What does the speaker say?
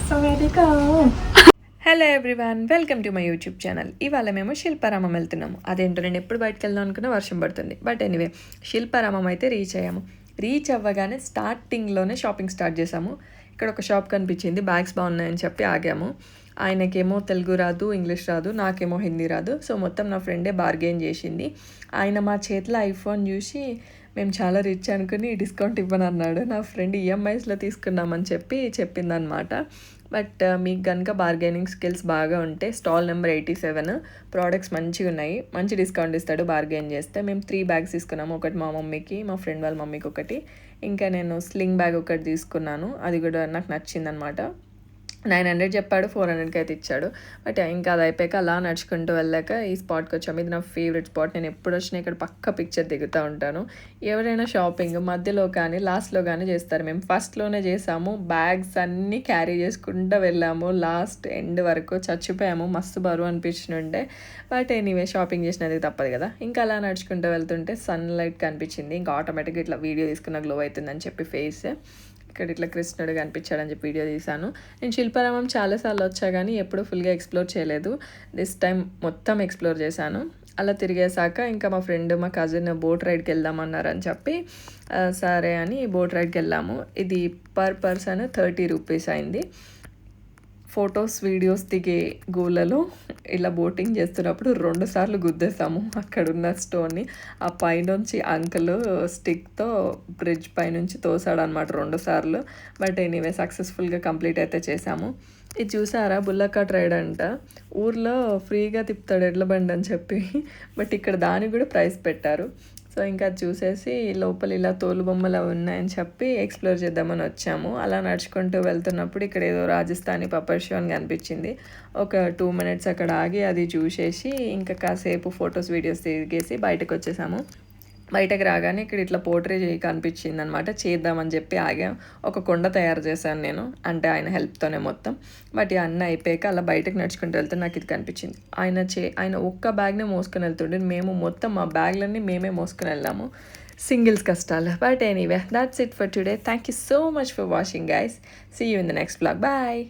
So where they go? Hello everyone, welcome to my YouTube channel. ఇవాళ మేము శిల్పారామం వెళ్తున్నాము. అదేంటో నేను ఎప్పుడు బయటకు వెళ్దాం అనుకున్నా వర్షం పడుతుంది. బట్ ఎనీవే శిల్పారామం అయితే రీచ్ అయ్యాము. రీచ్ అవ్వగానే స్టార్టింగ్లోనే షాపింగ్ స్టార్ట్ చేసాము. ఇక్కడ ఒక షాప్ కనిపించింది, బ్యాగ్స్ బాగున్నాయని చెప్పి ఆగాము. ఆయనకేమో తెలుగు రాదు, ఇంగ్లీష్ రాదు, నాకేమో హిందీ రాదు. సో మొత్తం నా ఫ్రెండే బార్గెయిన్ చేసింది. ఆయన మా చేతిలో ఐఫోన్ చూసి మేము చాలా రిచ్ అనుకుని డిస్కౌంట్ ఇవ్వనన్నాడు. నా ఫ్రెండ్ ఈఎంఐస్లో తీసుకున్నామని చెప్పి చెప్పిందనమాట. బట్ మీకు కనుక బార్గెనింగ్ స్కిల్స్ బాగా ఉంటే స్టాల్ నెంబర్ 87 ప్రోడక్ట్స్ మంచిగా ఉన్నాయి, మంచి డిస్కౌంట్ ఇస్తాడు బార్గెయిన్ చేస్తే. మేము 3 బ్యాగ్స్ తీసుకున్నాము. ఒకటి మా మమ్మీకి, మా ఫ్రెండ్ వాళ్ళ మమ్మీకి ఒకటి, ఇంకా నేను స్లింగ్ బ్యాగ్ ఒకటి తీసుకున్నాను. అది కూడా నాకు నచ్చిందనమాట. 900 చెప్పాడు, 400కి అయితే ఇచ్చాడు. బట్ ఇంకా అది అయిపోయాక అలా నడుచుకుంటూ వెళ్ళాక ఈ స్పాట్కి వచ్చాము. ఇది నా ఫేవరెట్ స్పాట్. నేను ఎప్పుడు వచ్చినా ఇక్కడ పక్క పిక్చర్ దిగుతూ ఉంటాను. ఎవరైనా షాపింగ్ మధ్యలో కానీ లాస్ట్లో కానీ చేస్తారు. మేము ఫస్ట్లోనే చేసాము. బ్యాగ్స్ అన్నీ క్యారీ చేసుకుంటూ వెళ్ళాము. లాస్ట్ ఎండ్ వరకు చచ్చిపోయాము, మస్తు బరువు అనిపించినుండే. బట్ ఎనీవే షాపింగ్ చేసినది తప్పదు కదా. ఇంకా అలా నడుచుకుంటూ వెళ్తుంటే సన్లైట్ కనిపించింది. ఇంకా ఆటోమేటిక్గా ఇట్లా వీడియో తీసుకున్న గ్లో అవుతుందని చెప్పి ఫేస్ ఇక్కడ ఇట్లా కృష్ణుడు కనిపించాడని చెప్పి వీడియో తీశాను. నేను శిల్పారామం చాలాసార్లు వచ్చా కానీ ఎప్పుడు ఫుల్గా ఎక్స్ప్లోర్ చేయలేదు. దిస్ టైం మొత్తం ఎక్స్ప్లోర్ చేశాను. అలా తిరిగేసాక ఇంకా మా ఫ్రెండ్, మా కజిన్ బోట్ రైడ్కి వెళ్దామన్నారని చెప్పి సరే అని బోట్ రైడ్కి వెళ్ళాము. ఇది పర్ పర్సన్ 30 రూపీస్ అయింది. ఫొటోస్ వీడియోస్ దిగే గోలలో ఇలా బోటింగ్ చేస్తున్నప్పుడు 2 సార్లు గుద్దేసాము అక్కడున్న స్టోన్ని. ఆ పైనుంచి అంకుల్ స్టిక్తో బ్రిడ్జ్ పైనుంచి తోసాడనమాట 2 సార్లు. బట్ ఎనీవే సక్సెస్ఫుల్గా కంప్లీట్ అయితే చేసాము. ఇది చూసారా, బుల్లకాట్ రైడ్ అంట. ఊర్లో ఫ్రీగా తిప్పుతాడు ఎడ్ల బండి అని చెప్పి, బట్ ఇక్కడ దానికి కూడా ప్రైస్ పెట్టారు. సో ఇంకా చూసేసి లోపల ఇలా తోలు బొమ్మలు ఉన్నాయని చెప్పి ఎక్స్ప్లోర్ చేద్దామని వచ్చాము. అలా నడుచుకుంటూ వెళ్తున్నప్పుడు ఇక్కడ ఏదో రాజస్థానీ పప్పర్ షో అని కనిపించింది. ఒక 2 మినిట్స్ అక్కడ ఆగి అది చూసేసి ఇంకా కాసేపు ఫొటోస్ వీడియోస్ దిగేసి బయటకు వచ్చేసాము. బయటకు రాగానే ఇక్కడ ఇట్లా పోర్ట్రే కనిపించింది అనమాట. చేద్దామని చెప్పి ఆగాం. ఒక కొండ తయారు చేశాను నేను, అంటే ఆయన హెల్ప్తోనే మొత్తం. బట్ అన్నీ అయిపోయాక అలా బయటకు నడుచుకుంటూ వెళ్తే నాకు ఇది కనిపించింది. ఆయన ఒక్క బ్యాగ్నే మోసుకొని వెళ్తుండే, మేము మొత్తం మా బ్యాగ్లన్నీ మేమే మోసుకొని వెళ్ళాము. సింగిల్స్ కష్టాలు. But anyway, that's it for today. Thank you so much for watching guys. See you in the next blog. Bye.